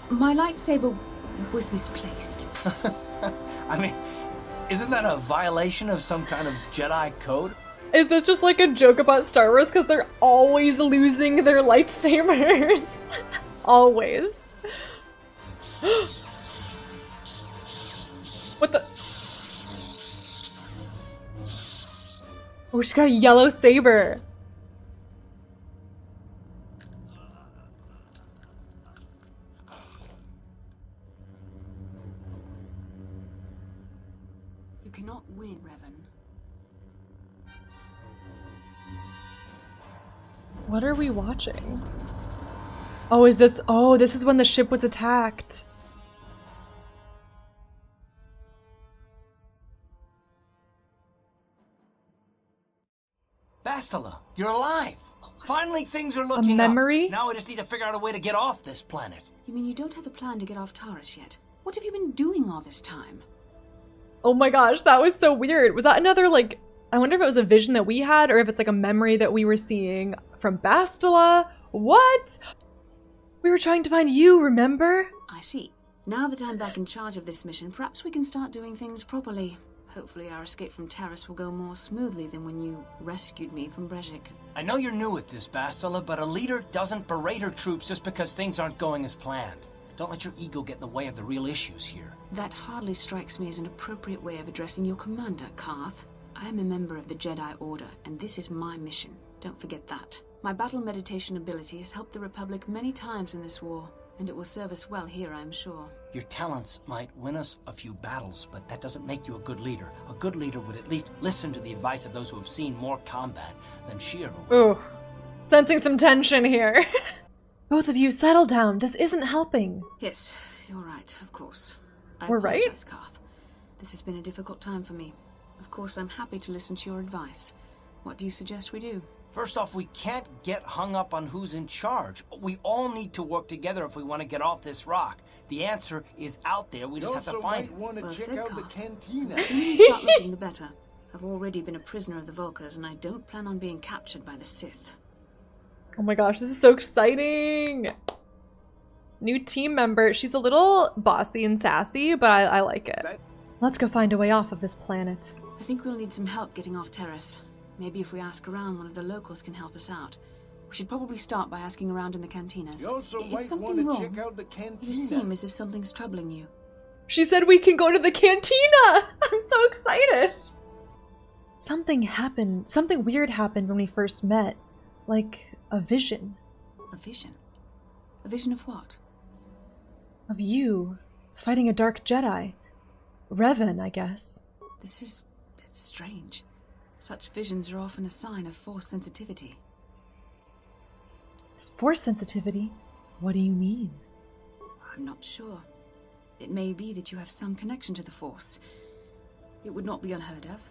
My lightsaber was misplaced. I mean, isn't that a violation of some kind of Jedi code? Is this just like a joke about Star Wars because they're always losing their lightsabers? Always. What the? Oh, she's got a yellow saber. You cannot win, Revan. What are we watching? Oh, is this? Oh, this is when the ship was attacked. Bastila, you're alive! Finally, things are looking memory? up. Now I just need to figure out a way to get off this planet. You mean you don't have a plan to get off Taurus yet? What have you been doing all this time? Oh my gosh, that was so weird. Was that another, like, I wonder if it was a vision that we had or if it's like a memory that we were seeing from Bastila? What? We were trying to find you, remember? I see. Now that I'm back in charge of this mission, perhaps we can start doing things properly. Hopefully our escape from Taurus will go more smoothly than when you rescued me from Brejik. I know you're new at this, Bastila, but a leader doesn't berate her troops just because things aren't going as planned. Don't let your ego get in the way of the real issues here. That hardly strikes me as an appropriate way of addressing your commander, Karth. I am a member of the Jedi Order, and this is my mission. Don't forget that. My battle meditation ability has helped the Republic many times in this war, and it will serve us well here, I'm sure. Your talents might win us a few battles, but that doesn't make you a good leader. A good leader would at least listen to the advice of those who have seen more combat than she ever would. Ooh, sensing some tension here. Both of you, settle down. This isn't helping. Yes, you're right, of course. We're right? I apologize, Karth. This has been a difficult time for me. Of course, I'm happy to listen to your advice. What do you suggest we do? First off, we can't get hung up on who's in charge. We all need to work together if we want to get off this rock. The answer is out there. We just have to find it. Want to Well check said, out the Karth. cantina. The sooner you start looking, the better. I've already been a prisoner of the Vulkars, and I don't plan on being captured by the Sith. Oh my gosh, this is so exciting. New team member. She's a little bossy and sassy, but I like it. Let's go find a way off of this planet. I think we'll need some help getting off Terrace. Maybe if we ask around, one of the locals can help us out. We should probably start by asking around in the cantinas. You also Is might something want to wrong? check out the You cantina. seem as if something's troubling you. She said we can go to the cantina! I'm so excited! Something happened. Something weird happened when we first met. Like a vision. A vision? A vision of what? Of you fighting a dark Jedi. Revan, I guess. It's strange. Such visions are often a sign of Force sensitivity. Force sensitivity? What do you mean? I'm not sure. It may be that you have some connection to the Force. It would not be unheard of.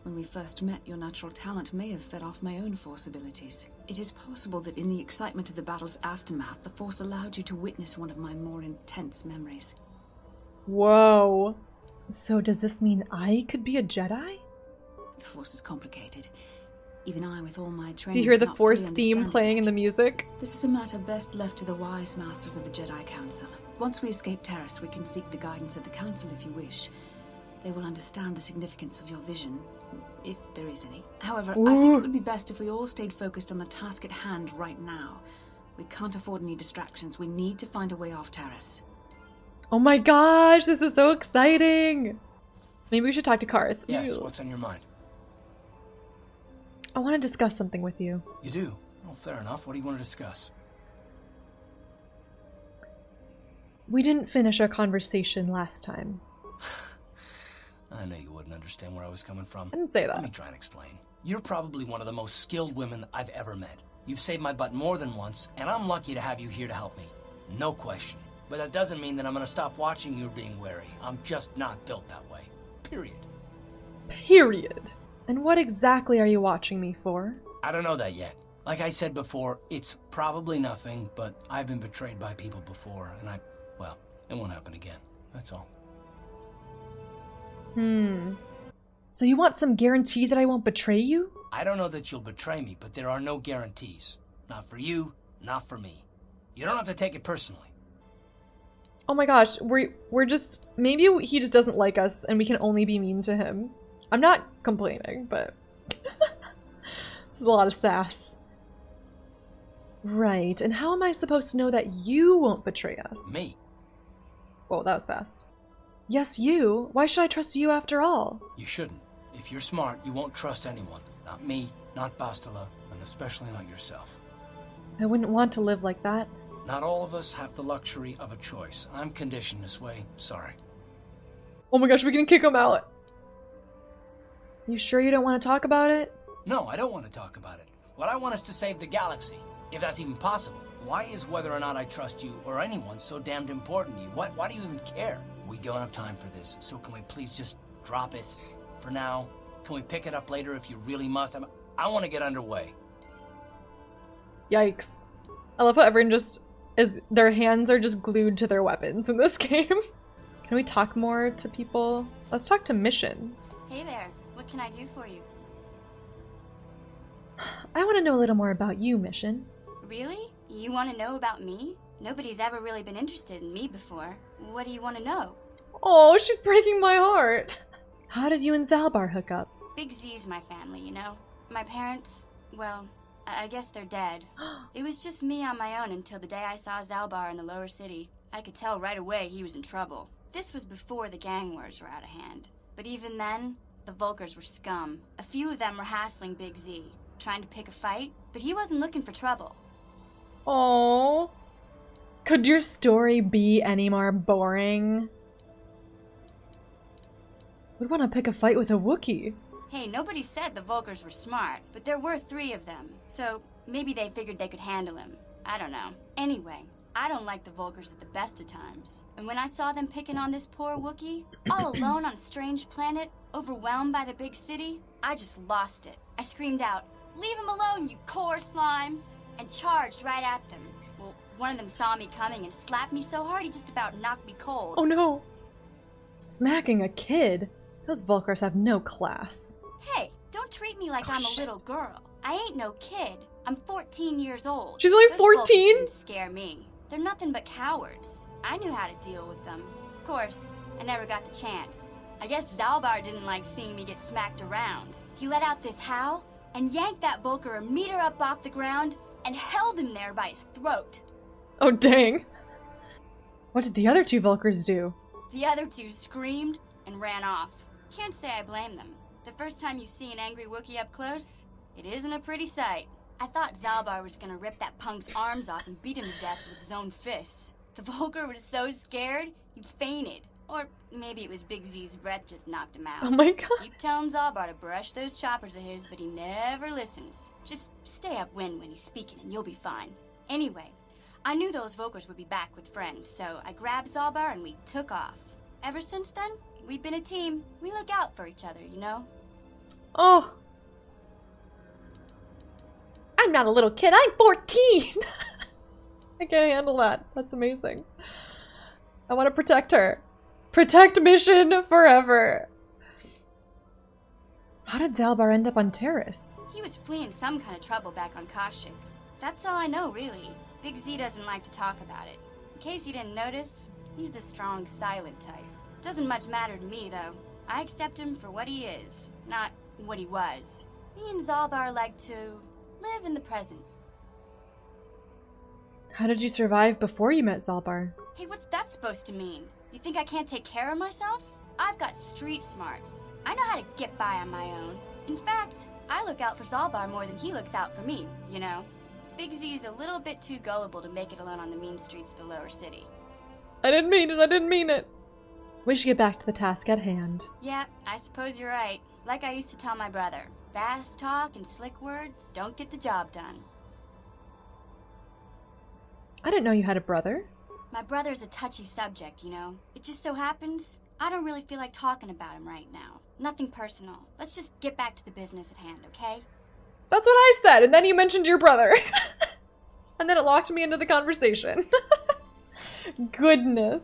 When we first met, your natural talent may have fed off my own Force abilities. It is possible that in the excitement of the battle's aftermath, the Force allowed you to witness one of my more intense memories. Whoa. So does this mean I could be a Jedi? The Force is complicated. Even I, with all my training, Do you hear the cannot Force fully theme understand it playing in yet. the music? This is a matter best left to the wise masters of the Jedi Council. Once we escape Terrace, we can seek the guidance of the Council if you wish. They will understand the significance of your vision, if there is any. However, I think it would be best if we all stayed focused on the task at hand right now. We can't afford any distractions. We need to find a way off Terrace. Oh my gosh, this is so exciting! Maybe we should talk to Karth. Yes, Ew. what's on your mind? I want to discuss something with you. You do? Well, fair enough. What do you want to discuss? We didn't finish our conversation last time. I know you wouldn't understand where I was coming from. I didn't say Let that. me try and explain. You're probably one of the most skilled women I've ever met. You've saved my butt more than once, and I'm lucky to have you here to help me. No question. But that doesn't mean that I'm going to stop watching you being wary. I'm just not built that way. Period. Period. And what exactly are you watching me for? I don't know that yet. Like I said before, it's probably nothing, but I've been betrayed by people before, and well, it won't happen again. That's all. So you want some guarantee that I won't betray you? I don't know that you'll betray me, but there are no guarantees. Not for you, not for me. You don't have to take it personally. Oh my gosh, we're just, maybe he just doesn't like us and we can only be mean to him. I'm not complaining, but this is a lot of sass. Right, and how am I supposed to know that you won't betray us? Me? Whoa, that was fast. Yes, you. Why should I trust you after all? You shouldn't. If you're smart, you won't trust anyone. Not me, not Bastila, and especially not yourself. I wouldn't want to live like that. Not all of us have the luxury of a choice. I'm conditioned this way. Sorry. Oh my gosh, we can kick him out. You sure you don't want to talk about it? No, I don't want to talk about it. What I want is to save the galaxy, if that's even possible. Why is whether or not I trust you or anyone so damned important to you? Why do you even care? We don't have time for this, so can we please just drop it for now? Can we pick it up later if you really must? I want to get underway. Yikes. I love how everyone just their hands are just glued to their weapons in this game. Can we talk more to people? Let's talk to Mission. Hey there, what can I do for you? I want to know a little more about you, Mission. Really? You want to know about me? Nobody's ever really been interested in me before. What do you want to know? Oh, she's breaking my heart. How did you and Zalbar hook up? Big Z's my family, you know? My parents, well, I guess they're dead. It was just me on my own until the day I saw Zalbar in the lower city. I could tell right away he was in trouble. This was before the gang wars were out of hand. But even then, the Vulkars were scum. A few of them were hassling Big Z, trying to pick a fight, but he wasn't looking for trouble. Oh, could your story be any more boring? Would want to pick a fight with a Wookiee. Hey, nobody said the Vulkars were smart, but there were 3 of them, so maybe they figured they could handle him. I don't know. Anyway, I don't like the Vulkars at the best of times. And when I saw them picking on this poor Wookiee, all alone on a strange planet, overwhelmed by the big city, I just lost it. I screamed out, "Leave him alone, you core slimes!" and charged right at them. Well, one of them saw me coming and slapped me so hard he just about knocked me cold. Oh no. Smacking a kid? Those Vulkars have no class. Hey, don't treat me like I'm a little girl. I ain't no kid. I'm 14 years old. She's only Those 14? Vulkars didn't scare me. They're nothing but cowards. I knew how to deal with them. Of course, I never got the chance. I guess Zalbar didn't like seeing me get smacked around. He let out this howl and yanked that Vulkar a meter up off the ground and held him there by his throat. Oh dang. What did the other 2 Vulkars do? The other 2 screamed and ran off. Can't say I blame them. The first time you see an angry Wookiee up close, it isn't a pretty sight. I thought Zalbar was gonna rip that punk's arms off and beat him to death with his own fists. The Vulkar was so scared, he fainted. Or maybe it was Big Z's breath just knocked him out. Oh my god. Keep telling Zalbar to brush those choppers of his, but he never listens. Just stay upwind when he's speaking and you'll be fine. Anyway, I knew those Vulkars would be back with friends, so I grabbed Zalbar and we took off. Ever since then, we've been a team. We look out for each other, you know? Oh. I'm not a little kid, I'm 14! I can't handle that. That's amazing. I want to protect her. Protect Mission forever. How did Zalbar end up on Terrace? He was fleeing some kind of trouble back on Kashyyyk. That's all I know, really. Big Z doesn't like to talk about it. In case you didn't notice, he's the strong, silent type. Doesn't much matter to me, though. I accept him for what he is, not what he was. Me and Zalbar like to live in the present. How did you survive before you met Zalbar? Hey, what's that supposed to mean? You think I can't take care of myself? I've got street smarts. I know how to get by on my own. In fact, I look out for Zalbar more than he looks out for me, you know? Big Z's a little bit too gullible to make it alone on the mean streets of the lower city. I didn't mean it, I didn't mean it. We should get back to the task at hand. Yeah, I suppose you're right. Like I used to tell my brother, fast talk and slick words don't get the job done. I didn't know you had a brother. My brother's a touchy subject, you know. It just so happens I don't really feel like talking about him right now. Nothing personal. Let's just get back to the business at hand, okay? That's what I said, and then you mentioned your brother. And then it locked me into the conversation. Goodness.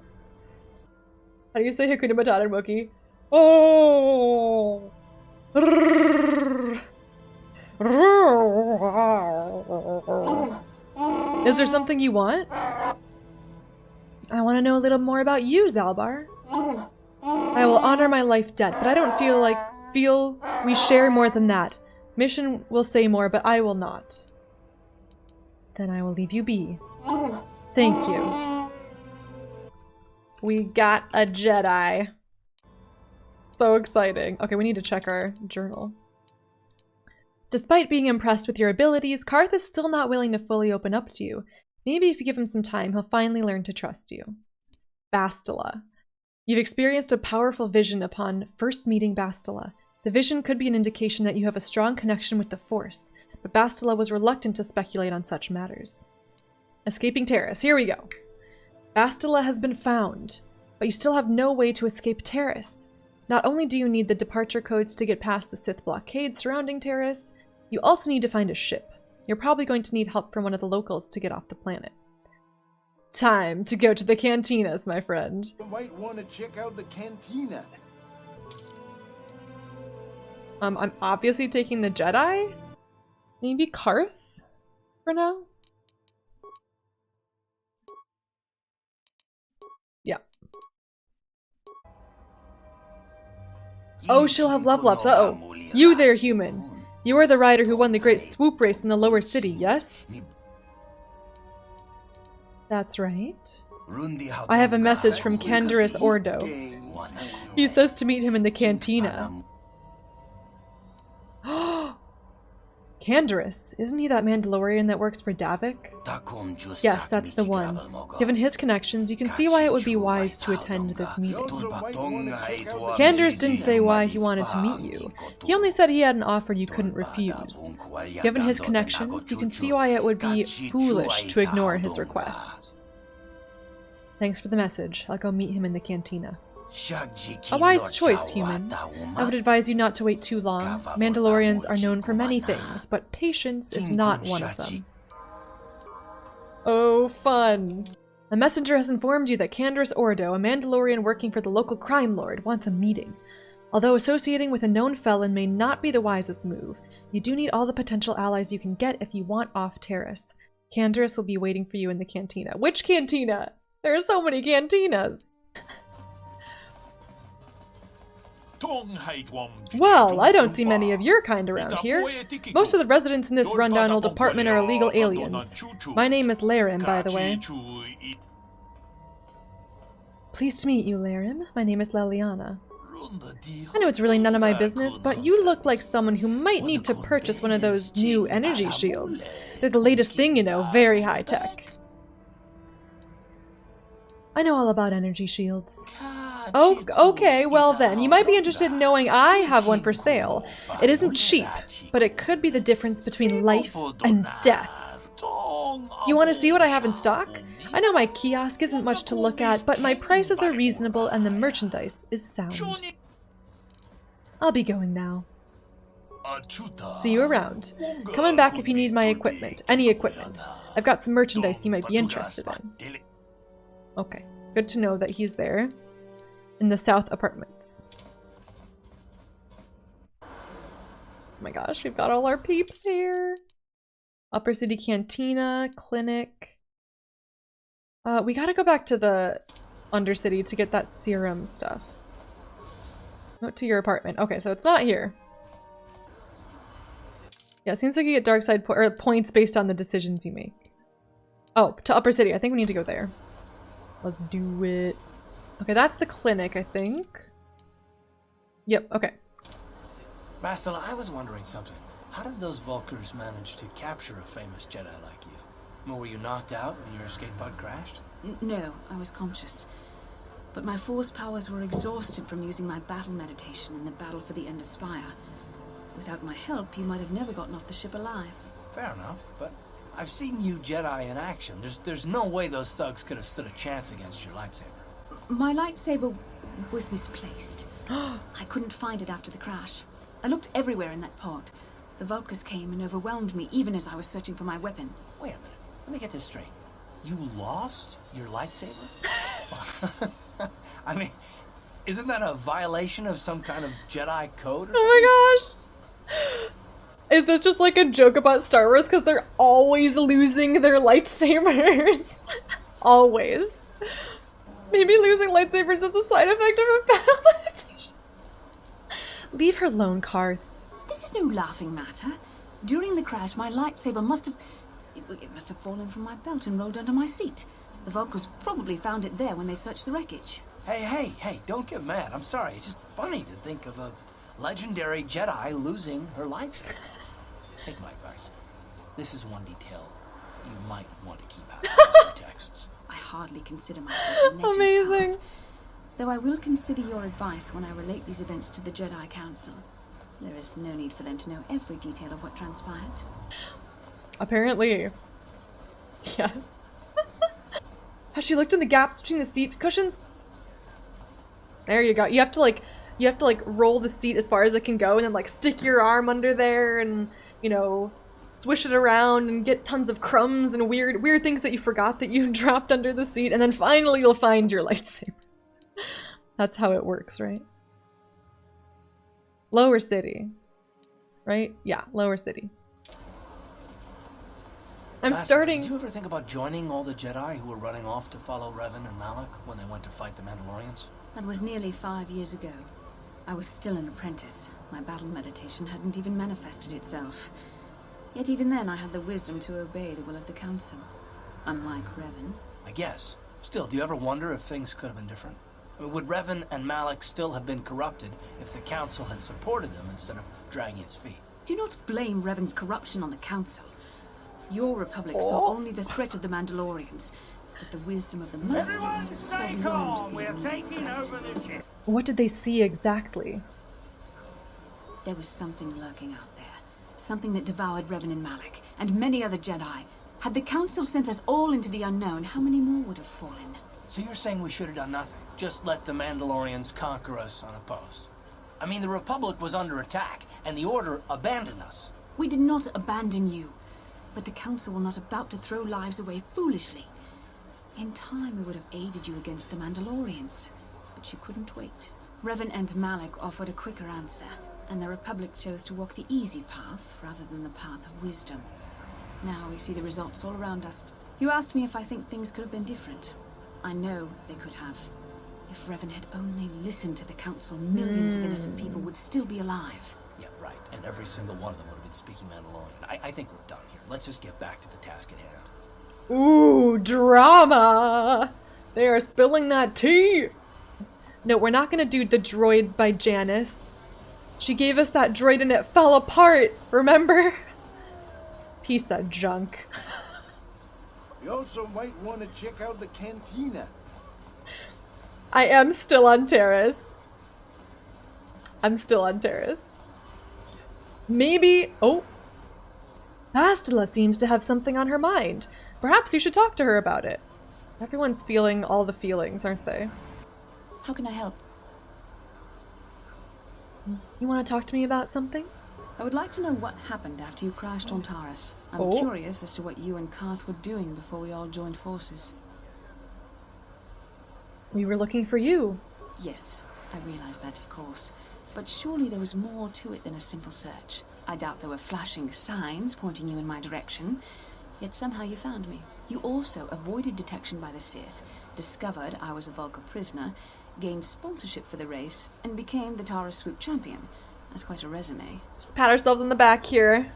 How do you say Hakuna Matata in Wookiee? Oh. Is there something you want? I want to know a little more about you, Zalbar. I will honor my life debt, but I don't feel we share more than that. Mission will say more, but I will not. Then I will leave you be. Thank you. We got a Jedi. So exciting. Okay, we need to check our journal. Despite being impressed with your abilities, Karth is still not willing to fully open up to you. Maybe if you give him some time, he'll finally learn to trust you. Bastila. You've experienced a powerful vision upon first meeting Bastila. The vision could be an indication that you have a strong connection with the Force, but Bastila was reluctant to speculate on such matters. Escaping Terrace. Here we go. Bastila has been found, but you still have no way to escape Terrace. Not only do you need the departure codes to get past the Sith blockade surrounding Terrace, you also need to find a ship. You're probably going to need help from one of the locals to get off the planet. Time to go to the cantinas, my friend. You might want to check out the cantina. I'm obviously taking the Jedi? Maybe Karth? For now? Yeah. Oh, she'll have level ups. Uh-oh. You there, human. You are the rider who won the great swoop race in the lower city, yes? That's right. I have a message from Canderous Ordo. He says to meet him in the cantina. Canderous, isn't he that Mandalorian that works for Davik? Yes, that's the one. Given his connections, you can see why it would be wise to attend this meeting. Canderous didn't say why he wanted to meet you. He only said he had an offer you couldn't refuse. Given his connections, you can see why it would be foolish to ignore his request. Thanks for the message. I'll go meet him in the cantina. A wise choice, human. I would advise you not to wait too long. Mandalorians are known for many things, but patience is not one of them. Oh, fun. A messenger has informed you that Canderous Ordo, a Mandalorian working for the local crime lord, wants a meeting. Although associating with a known felon may not be the wisest move, you do need all the potential allies you can get if you want off Terrace. Canderous will be waiting for you in the cantina. Which cantina? There are so many cantinas! Well, I don't see many of your kind around here. Most of the residents in this rundown old apartment are illegal aliens. My name is Larim, by the way. Pleased to meet you, Larim. My name is Leliana. I know it's really none of my business, but you look like someone who might need to purchase one of those new energy shields. They're the latest thing, you know, very high tech. I know all about energy shields. Oh, okay, well then, you might be interested in knowing I have one for sale. It isn't cheap, but it could be the difference between life and death. You want to see what I have in stock? I know my kiosk isn't much to look at, but my prices are reasonable and the merchandise is sound. I'll be going now. See you around. Come on back if you need my equipment, any equipment. I've got some merchandise you might be interested in. Okay, good to know that he's there. In the south apartments. Oh my gosh, we've got all our peeps here. Upper City Cantina, Clinic. We gotta go back to the Undercity to get that serum stuff. Note to your apartment. Okay, so it's not here. Yeah, it seems like you get dark side points based on the decisions you make. Oh, to Upper City. I think we need to go there. Let's do it. Okay, that's the clinic, I think. Yep, okay. Bastila, I was wondering something. How did those Vulkars manage to capture a famous Jedi like you? Were you knocked out when your escape pod crashed? No, I was conscious. But my force powers were exhausted from using my battle meditation in the battle for the Ender Spire. Without my help, you might have never gotten off the ship alive. Fair enough, but I've seen you Jedi in action. There's no way those thugs could have stood a chance against your lightsaber. My lightsaber was misplaced. I couldn't find it after the crash. I looked everywhere in that pod. The Vulkars came and overwhelmed me even as I was searching for my weapon. Wait a minute. Let me get this straight. You lost your lightsaber? I mean, isn't that a violation of some kind of Jedi code or something? Oh my gosh! Is this just like a joke about Star Wars because they're always losing their lightsabers? Always. Maybe losing lightsabers is a side effect of her battle meditation. Leave her alone, Karth. This is no laughing matter. During the crash, my lightsaber must have... It must have fallen from my belt and rolled under my seat. The Vulkars probably found it there when they searched the wreckage. Hey, don't get mad. I'm sorry. It's just funny to think of a legendary Jedi losing her lightsaber. Take my advice. This is one detail you might want to keep out of these texts. I hardly consider myself a legend, Amazing. Karth. Though I will consider your advice when I relate these events to the Jedi Council. There is no need for them to know every detail of what transpired. Apparently. Yes. Has she looked in the gaps between the seat cushions? There you go. You have to like roll the seat as far as it can go and then like stick your arm under there and, you know, swish it around and get tons of crumbs and weird things that you forgot that you dropped under the seat, and then finally you'll find your lightsaber. That's how it works, right? Lower City. Right? Yeah, Lower City. Did you ever think about joining all the Jedi who were running off to follow Revan and Malak when they went to fight the Mandalorians? That was nearly 5 years ago. I was still an apprentice. My battle meditation hadn't even manifested itself. Yet even then I had the wisdom to obey the will of the Council. Unlike Revan. I guess. Still, do you ever wonder if things could have been different? I mean, would Revan and Malak still have been corrupted if the Council had supported them instead of dragging its feet? Do not blame Revan's corruption on the Council. Your Republic saw only the threat of the Mandalorians, but the wisdom of the Masters saw beyond the immediate threat. What did they see exactly? There was something lurking out there. Something that devoured Revan and Malak, and many other Jedi. Had the Council sent us all into the unknown, how many more would have fallen? So you're saying we should have done nothing? Just let the Mandalorians conquer us unopposed? I mean, the Republic was under attack, and the Order abandoned us. We did not abandon you. But the Council were not about to throw lives away foolishly. In time, we would have aided you against the Mandalorians. But you couldn't wait. Revan and Malak offered a quicker answer, and the Republic chose to walk the easy path rather than the path of wisdom. Now we see the results all around us. You asked me if I think things could have been different. I know they could have. If Revan had only listened to the Council, millions of innocent people would still be alive. Yeah, right. And every single one of them would have been speaking Mandalorian. I think we're done here. Let's just get back to the task at hand. Ooh, drama! They are spilling that tea! No, we're not gonna do The Droids by Janice. She gave us that droid and it fell apart, remember? Piece of junk. You also might want to check out the cantina. I am still on Terrace. I'm still on Terrace. Maybe... Oh! Bastila seems to have something on her mind. Perhaps you should talk to her about it. Everyone's feeling all the feelings, aren't they? How can I help? You want to talk to me about something? I would like to know what happened after you crashed on Taurus. I'm curious as to what you and Karth were doing before we all joined forces. We were looking for you. Yes, I realize that, of course. But surely there was more to it than a simple search. I doubt there were flashing signs pointing you in my direction. Yet somehow you found me. You also avoided detection by the Sith, discovered I was a Vulkar prisoner, gained sponsorship for the race, and became the Taurus Swoop champion. That's quite a resume. Just pat ourselves on the back here.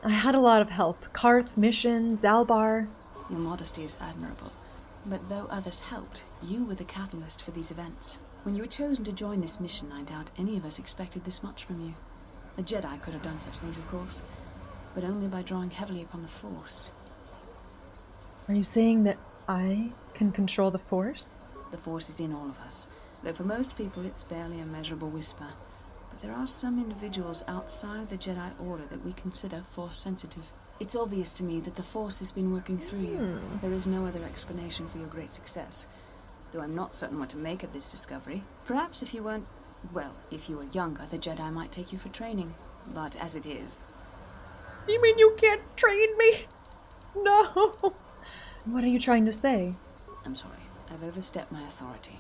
I had a lot of help. Karth, Mission, Zalbar. Your modesty is admirable. But though others helped, you were the catalyst for these events. When you were chosen to join this mission, I doubt any of us expected this much from you. The Jedi could have done such things, of course, but only by drawing heavily upon the Force. Are you saying that I can control the Force? The Force is in all of us, though for most people it's barely a measurable whisper. But there are some individuals outside the Jedi Order that we consider Force-sensitive. It's obvious to me that the Force has been working through you. There is no other explanation for your great success, though I'm not certain what to make of this discovery. Perhaps if you weren't... well, if you were younger, the Jedi might take you for training. But as it is... You mean you can't train me? No! What are you trying to say? I'm sorry. I've overstepped my authority.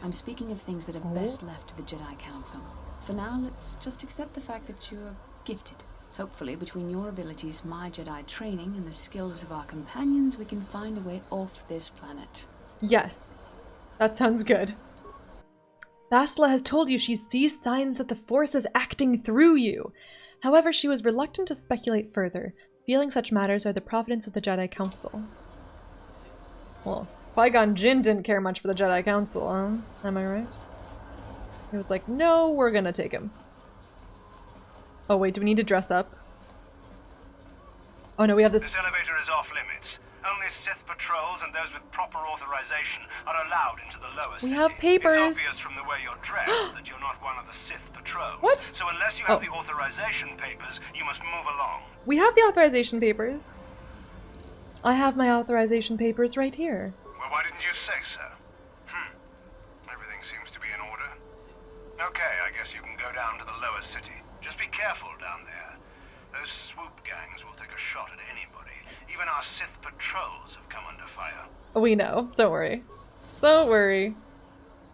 I'm speaking of things that are best left to the Jedi Council. For now, let's just accept the fact that you're gifted. Hopefully, between your abilities, my Jedi training, and the skills of our companions, we can find a way off this planet. Yes. That sounds good. Bastila has told you she sees signs that the Force is acting through you. However, she was reluctant to speculate further, feeling such matters are the providence of the Jedi Council. Well, Qui-Gon Jinn didn't care much for the Jedi Council, huh? Am I right? He was like, no, we're gonna take him. Oh wait, do we need to dress up? Oh no, we have this- This elevator is off limits. Only Sith patrols and those with proper authorization are allowed into the lower city. We have papers. It's obvious from the way you're dressed that you're not one of the Sith patrols. What? So unless you have the authorization papers, you must move along. We have the authorization papers. I have my authorization papers right here. Well, why didn't you say so? Everything seems to be in order. Okay, I guess you can go down to the lower city. Just be careful down there. Those swoop gangs will take a shot at anybody. Even our Sith patrols have come under fire. We know. Don't worry. Don't worry.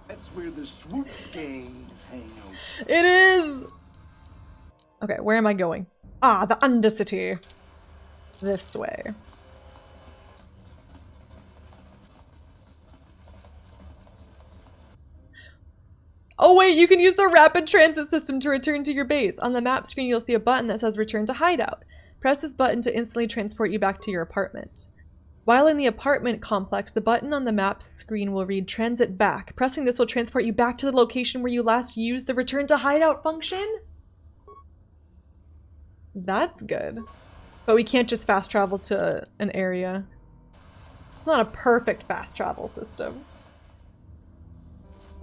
That's where the swoop gangs hang out. It is! Okay, where am I going? Ah, the Undercity. This way. Oh wait, you can use the rapid transit system to return to your base. On the map screen, you'll see a button that says return to hideout. Press this button to instantly transport you back to your apartment. While in the apartment complex, the button on the map screen will read transit back. Pressing this will transport you back to the location where you last used the return to hideout function. That's good. But we can't just fast travel to an area. It's not a perfect fast travel system.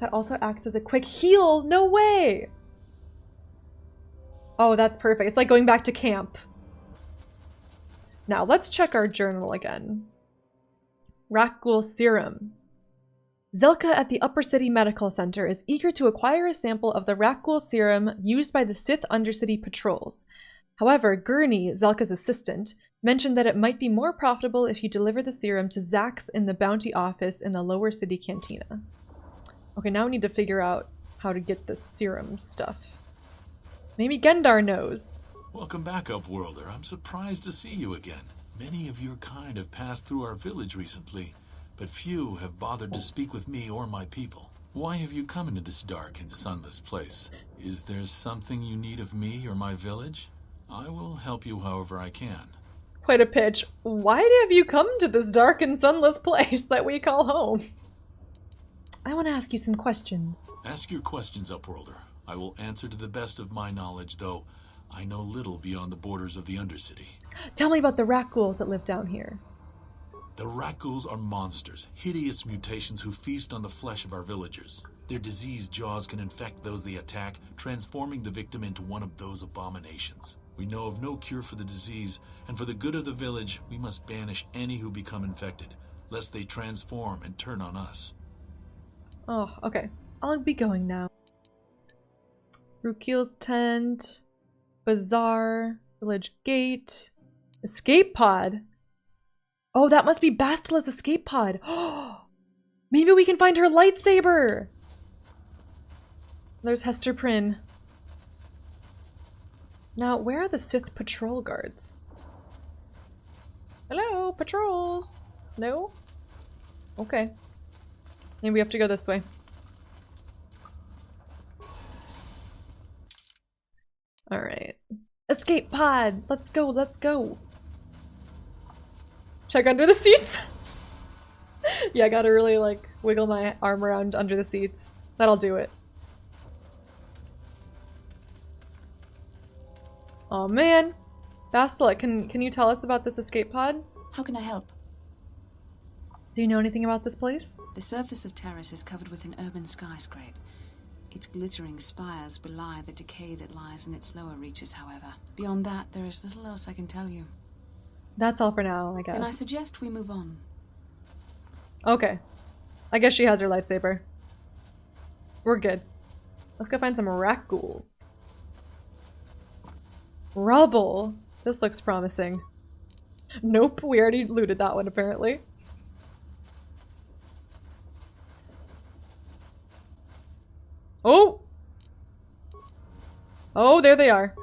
That also acts as a quick heal. No way! Oh, that's perfect. It's like going back to camp. Now, let's check our journal again. Rakghoul Serum. Zelka at the Upper City Medical Center is eager to acquire a sample of the Rakghoul Serum used by the Sith Undercity Patrols. However, Gurney, Zelka's assistant, mentioned that it might be more profitable if you deliver the serum to Zax in the bounty office in the Lower City Cantina. Okay, now we need to figure out how to get this serum stuff. Maybe Gendar knows. Welcome back, Upworlder. I'm surprised to see you again. Many of your kind have passed through our village recently, but few have bothered to speak with me or my people. Why have you come into this dark and sunless place? Is there something you need of me or my village? I will help you however I can. Quite a pitch. Why have you come to this dark and sunless place that we call home? I want to ask you some questions. Ask your questions, Upworlder. I will answer to the best of my knowledge, though I know little beyond the borders of the Undercity. Tell me about the Rakghouls that live down here. The Rakghouls are monsters, hideous mutations who feast on the flesh of our villagers. Their diseased jaws can infect those they attack, transforming the victim into one of those abominations. We know of no cure for the disease, and for the good of the village, we must banish any who become infected, lest they transform and turn on us. Oh, okay. I'll be going now. Rukil's tent, bazaar, village gate, escape pod. Oh, that must be Bastila's escape pod. Maybe we can find her lightsaber. There's Hester Prynne. Now, where are the Sith patrol guards? Hello, patrols. No? Okay. Maybe we have to go this way. Alright. Escape pod! Let's go, let's go! Check under the seats! Yeah, I gotta really, like, wiggle my arm around under the seats. That'll do it. Oh man! Bastila, can you tell us about this escape pod? How can I help? Do you know anything about this place? The surface of Terrace is covered with an urban skyscrape. Its glittering spires belie the decay that lies in its lower reaches, however. Beyond that, there is little else I can tell you. That's all for now, I guess. Then I suggest we move on. Okay. I guess she has her lightsaber. We're good. Let's go find some Rakghouls. Rubble! This looks promising. Nope, we already looted that one apparently. Oh! Oh, there they are.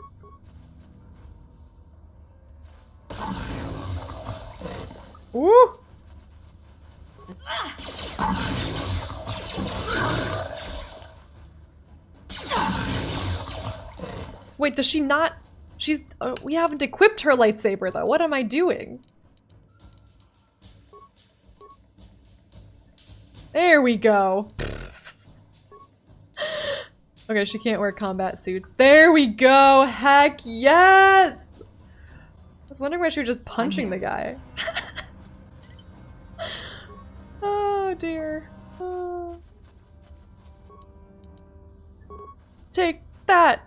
Ooh! Wait, does she not? She's. We haven't equipped her lightsaber though. What am I doing? There we go. Okay, she can't wear combat suits. There we go! Heck yes! I was wondering why she was just punching the guy. Oh dear. Oh. Take that!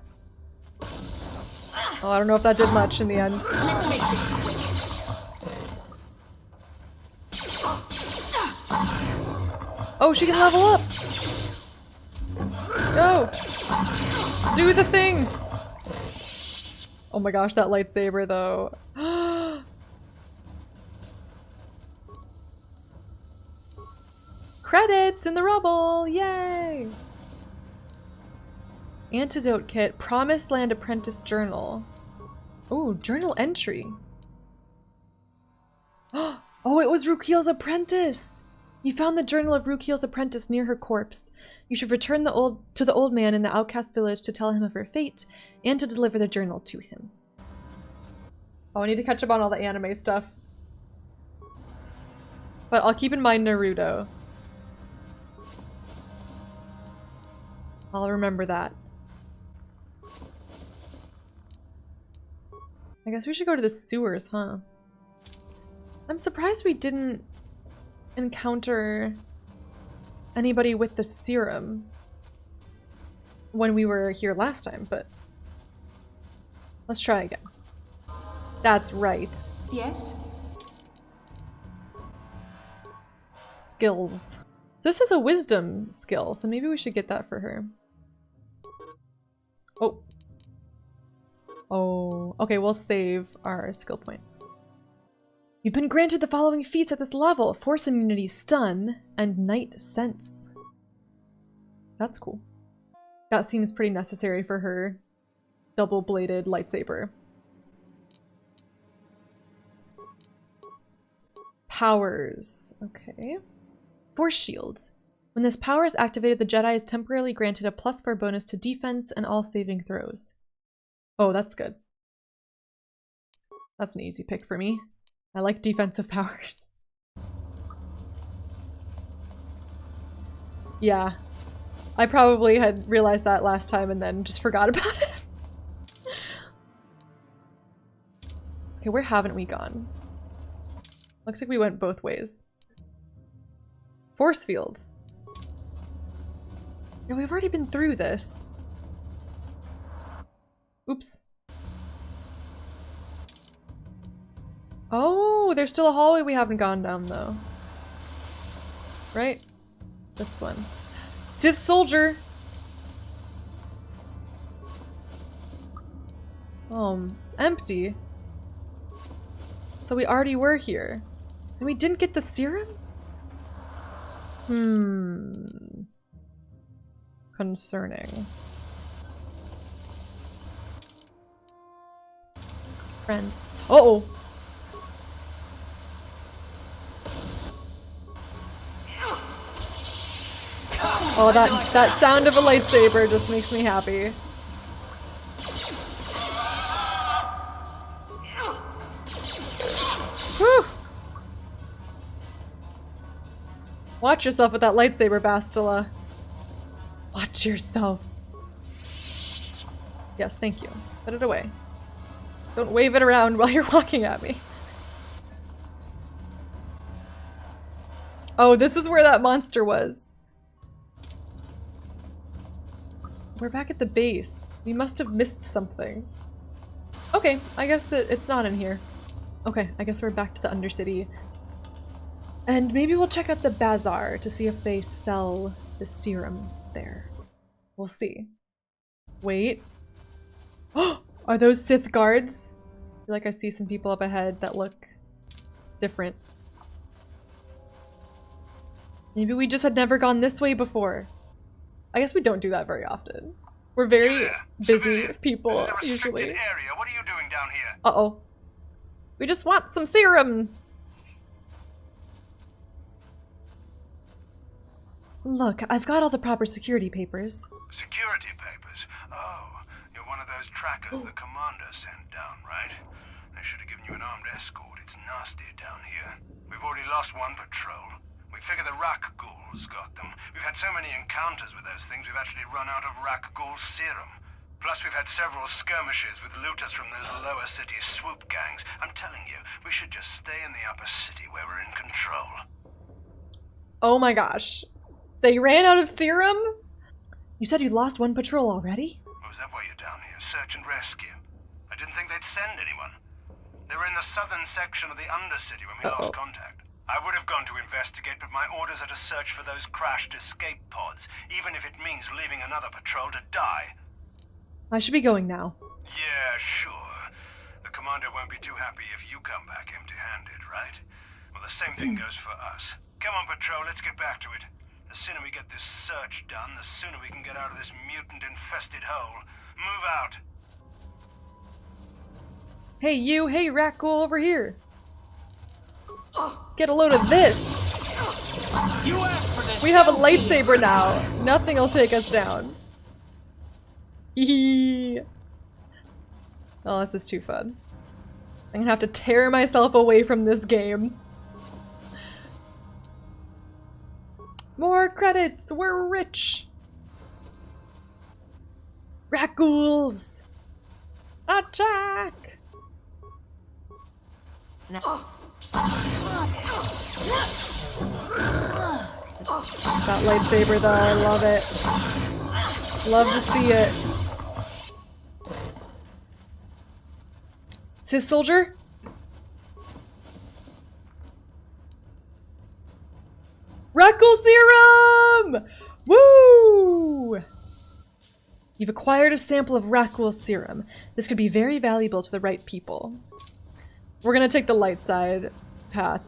Oh, I don't know if that did much in the end. Let's make this quick. Oh, she can level up! Go! Do the thing! Oh my gosh, that lightsaber though. Credits in the rubble! Yay! Antidote kit, Promised Land Apprentice Journal. Ooh, journal entry. Oh, it was Rakghoul's apprentice! You found the journal of Rakghoul's apprentice near her corpse. You should return to the old man in the outcast village to tell him of her fate, and to deliver the journal to him. Oh, I need to catch up on all the anime stuff. But I'll keep in mind Naruto. I'll remember that. I guess we should go to the sewers, huh? I'm surprised we didn't encounter anybody with the serum when we were here last time, but let's try again. That's right. Yes? Skills. This is a wisdom skill, so maybe we should get that for her. Oh. Oh. Okay, we'll save our skill point. You've been granted the following feats at this level: Force Immunity, Stun, and Night Sense. That's cool. That seems pretty necessary for her double-bladed lightsaber. Powers. Okay. Force Shield. When this power is activated, the Jedi is temporarily granted a +4 bonus to defense and all saving throws. Oh, that's good. That's an easy pick for me. I like defensive powers. Yeah. I probably had realized that last time and then just forgot about it. Okay, where haven't we gone? Looks like we went both ways. Force field. Yeah, we've already been through this. Oops. Oh, there's still a hallway we haven't gone down though. Right? This one. Sith soldier! It's empty. So we already were here. And we didn't get the serum? Concerning. Friend. Uh-oh! Oh, that sound of a lightsaber just makes me happy. Whew! Watch yourself with that lightsaber, Bastila. Watch yourself. Yes, thank you. Put it away. Don't wave it around while you're walking at me. Oh, this is where that monster was. We're back at the base. We must have missed something. Okay, I guess it's not in here. Okay, I guess we're back to the Undercity. And maybe we'll check out the bazaar to see if they sell the serum there. We'll see. Wait. Oh, are those Sith guards? I feel like I see some people up ahead that look different. Maybe we just had never gone this way before. I guess we don't do that very often. We're very busy people, usually. Area. What are you doing down here? Uh-oh. We just want some serum! Look, I've got all the proper security papers. Security papers? Oh, you're one one of those trackers the commander sent down, right? They should have given you an armed escort. It's nasty down here. We've already lost one patrol. We figure the Rakghouls got them. We've had so many encounters with those things, we've actually run out of Rakghoul serum. Plus, we've had several skirmishes with looters from those lower city swoop gangs. I'm telling you, we should just stay in the upper city where we're in control. Oh my gosh. They ran out of serum? You said you lost one patrol already? Oh, is that why you're down here? Search and rescue? I didn't think they'd send anyone. They were in the southern section of the Undercity when we lost contact. I would have gone to investigate, but my orders are to search for those crashed escape pods, even if it means leaving another patrol to die. I should be going now. Yeah, sure. The commander won't be too happy if you come back empty-handed, right? Well, the same thing goes for us. Come on, patrol, let's get back to it. The sooner we get this search done, the sooner we can get out of this mutant-infested hole. Move out! Hey you, hey Rakghoul over here. Get a load of this! You asked for this. We have a lightsaber now. Nothing will take us down. Hee. Oh, this is too fun. I'm gonna have to tear myself away from this game. More credits! We're rich! Rakghouls! Attack! That lightsaber though, I love it. Love to see it. Sith soldier? Rakghoul serum! Woo! You've acquired a sample of Rakghoul serum. This could be very valuable to the right people. We're gonna take the light side path.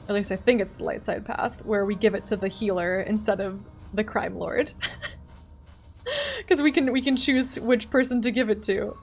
At least I think it's the light side path, where we give it to the healer instead of the crime lord. Because we can choose which person to give it to.